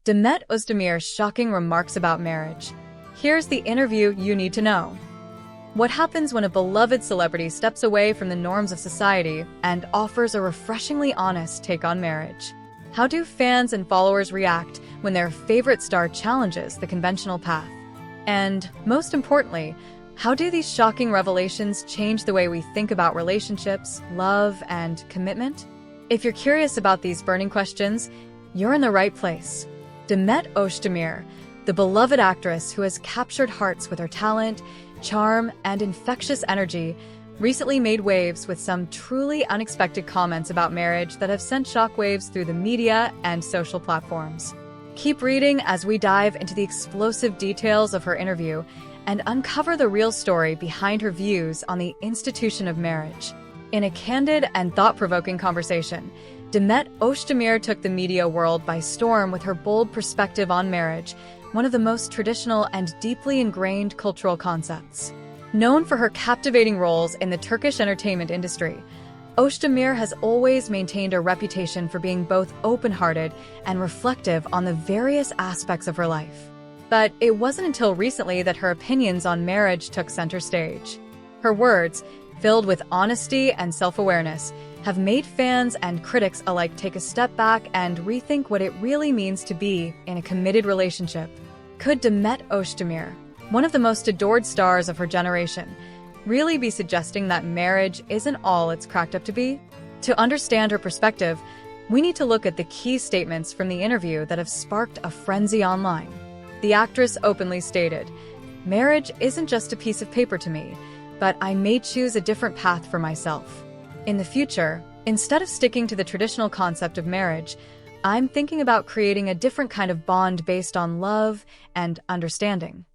Demet Özdemir's shocking remarks about marriage. Here's the interview you need to know. What happens when a beloved celebrity steps away from the norms of society and offers a refreshingly honest take on marriage? How do fans and followers react when their favorite star challenges the conventional path? And, most importantly, how do these shocking revelations change the way we think about relationships, love, and commitment? If you're curious about these burning questions, you're in the right place. Demet Özdemir, the beloved actress who has captured hearts with her talent, charm, and infectious energy, recently made waves with some truly unexpected comments about marriage that have sent shockwaves through the media and social platforms. Keep reading as we dive into the explosive details of her interview and uncover the real story behind her views on the institution of marriage. In a candid and thought-provoking conversation, Demet Özdemir took the media world by storm with her bold perspective on marriage, one of the most traditional and deeply ingrained cultural concepts. Known for her captivating roles in the Turkish entertainment industry, Özdemir has always maintained a reputation for being both open-hearted and reflective on the various aspects of her life. But it wasn't until recently that her opinions on marriage took center stage. Her words, filled with honesty and self-awareness, have made fans and critics alike take a step back and rethink what it really means to be in a committed relationship. Could Demet Özdemir, one of the most adored stars of her generation, really be suggesting that marriage isn't all it's cracked up to be? To understand her perspective, we need to look at the key statements from the interview that have sparked a frenzy online. The actress openly stated, "Marriage isn't just a piece of paper to me, but I may choose a different path for myself. In the future, instead of sticking to the traditional concept of marriage, I'm thinking about creating a different kind of bond based on love and understanding."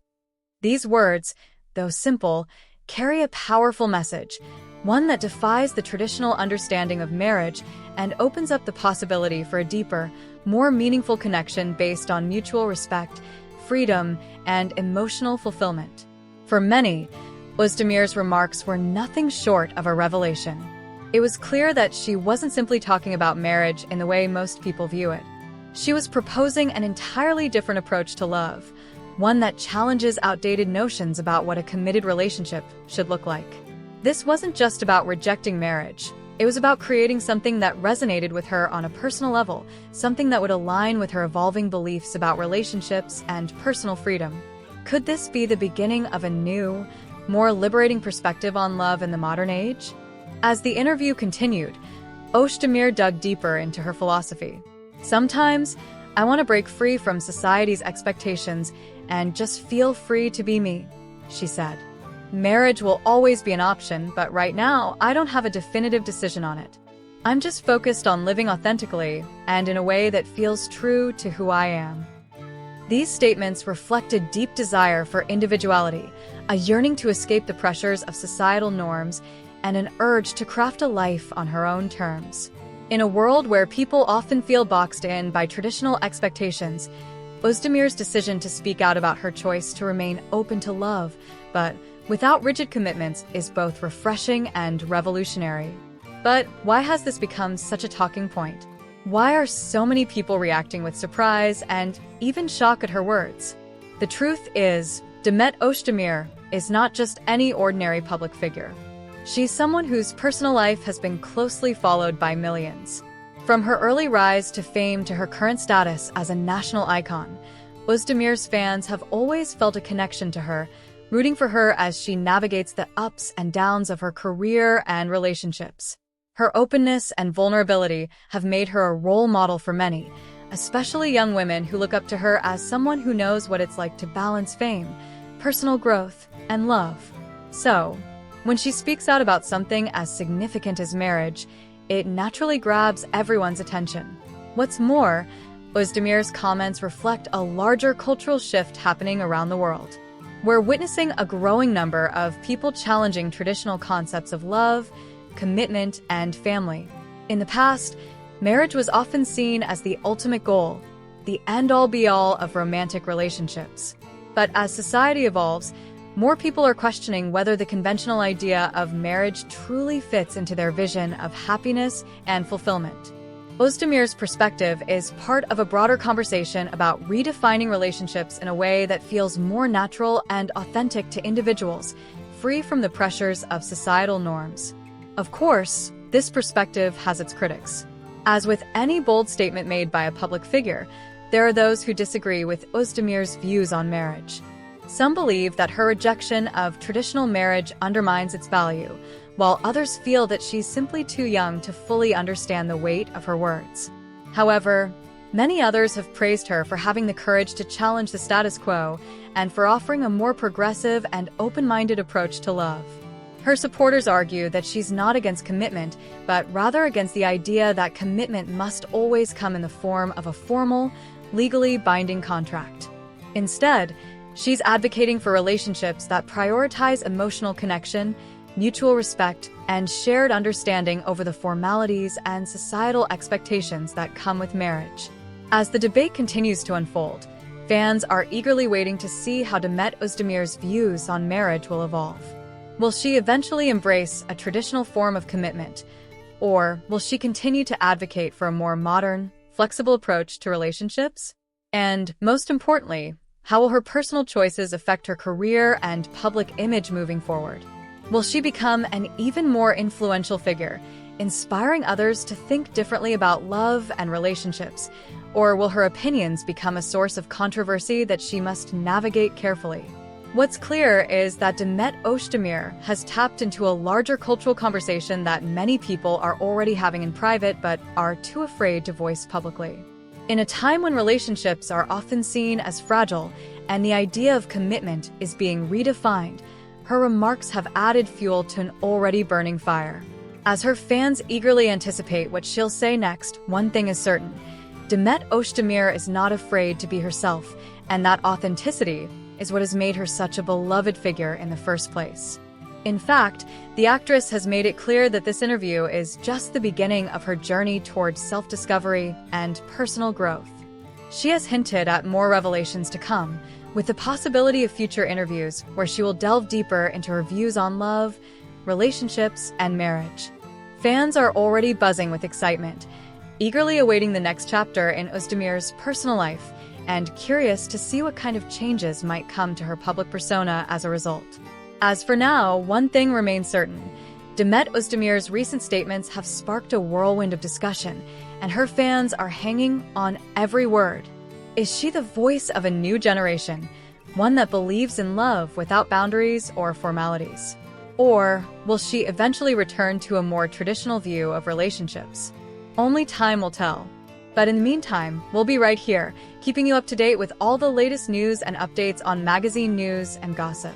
These words, though simple, carry a powerful message, one that defies the traditional understanding of marriage and opens up the possibility for a deeper, more meaningful connection based on mutual respect, freedom, and emotional fulfillment. For many, Özdemir's remarks were nothing short of a revelation. It was clear that she wasn't simply talking about marriage in the way most people view it. She was proposing an entirely different approach to love, one that challenges outdated notions about what a committed relationship should look like. This wasn't just about rejecting marriage. It was about creating something that resonated with her on a personal level, something that would align with her evolving beliefs about relationships and personal freedom. Could this be the beginning of a new, more liberating perspective on love in the modern age? As the interview continued, Özdemir dug deeper into her philosophy. "Sometimes, I want to break free from society's expectations and just feel free to be me," she said. "Marriage will always be an option, but right now, I don't have a definitive decision on it. I'm just focused on living authentically and in a way that feels true to who I am." These statements reflect a deep desire for individuality, a yearning to escape the pressures of societal norms, and an urge to craft a life on her own terms. In a world where people often feel boxed in by traditional expectations, Özdemir's decision to speak out about her choice to remain open to love, but without rigid commitments, is both refreshing and revolutionary. But why has this become such a talking point? Why are so many people reacting with surprise and even shock at her words? The truth is, Demet Özdemir is not just any ordinary public figure. She's someone whose personal life has been closely followed by millions. From her early rise to fame to her current status as a national icon, Özdemir's fans have always felt a connection to her, rooting for her as she navigates the ups and downs of her career and relationships. Her openness and vulnerability have made her a role model for many, especially young women who look up to her as someone who knows what it's like to balance fame, personal growth, and love. So, when she speaks out about something as significant as marriage, it naturally grabs everyone's attention. What's more, Özdemir's comments reflect a larger cultural shift happening around the world. We're witnessing a growing number of people challenging traditional concepts of love, commitment, and family. In the past, marriage was often seen as the ultimate goal, the end-all be-all of romantic relationships. But as society evolves, more people are questioning whether the conventional idea of marriage truly fits into their vision of happiness and fulfillment. Özdemir's perspective is part of a broader conversation about redefining relationships in a way that feels more natural and authentic to individuals, free from the pressures of societal norms. Of course, this perspective has its critics. As with any bold statement made by a public figure, there are those who disagree with Özdemir's views on marriage. Some believe that her rejection of traditional marriage undermines its value, while others feel that she's simply too young to fully understand the weight of her words. However, many others have praised her for having the courage to challenge the status quo and for offering a more progressive and open-minded approach to love. Her supporters argue that she's not against commitment, but rather against the idea that commitment must always come in the form of a formal, legally binding contract. Instead, she's advocating for relationships that prioritize emotional connection, mutual respect, and shared understanding over the formalities and societal expectations that come with marriage. As the debate continues to unfold, fans are eagerly waiting to see how Demet Özdemir's views on marriage will evolve. Will she eventually embrace a traditional form of commitment, or will she continue to advocate for a more modern, flexible approach to relationships? And most importantly, how will her personal choices affect her career and public image moving forward? Will she become an even more influential figure, inspiring others to think differently about love and relationships? Or will her opinions become a source of controversy that she must navigate carefully? What's clear is that Demet Özdemir has tapped into a larger cultural conversation that many people are already having in private but are too afraid to voice publicly. In a time when relationships are often seen as fragile and the idea of commitment is being redefined, her remarks have added fuel to an already burning fire. As her fans eagerly anticipate what she'll say next, one thing is certain: Demet Özdemir is not afraid to be herself, and that authenticity is what has made her such a beloved figure in the first place. In fact, the actress has made it clear that this interview is just the beginning of her journey towards self-discovery and personal growth. She has hinted at more revelations to come, with the possibility of future interviews where she will delve deeper into her views on love, relationships, and marriage. Fans are already buzzing with excitement, eagerly awaiting the next chapter in Özdemir's personal life, and curious to see what kind of changes might come to her public persona as a result. As for now, one thing remains certain: Demet Özdemir's recent statements have sparked a whirlwind of discussion, and her fans are hanging on every word. Is she the voice of a new generation, one that believes in love without boundaries or formalities? Or will she eventually return to a more traditional view of relationships? Only time will tell. But in the meantime, we'll be right here, keeping you up to date with all the latest news and updates on magazine news and gossip.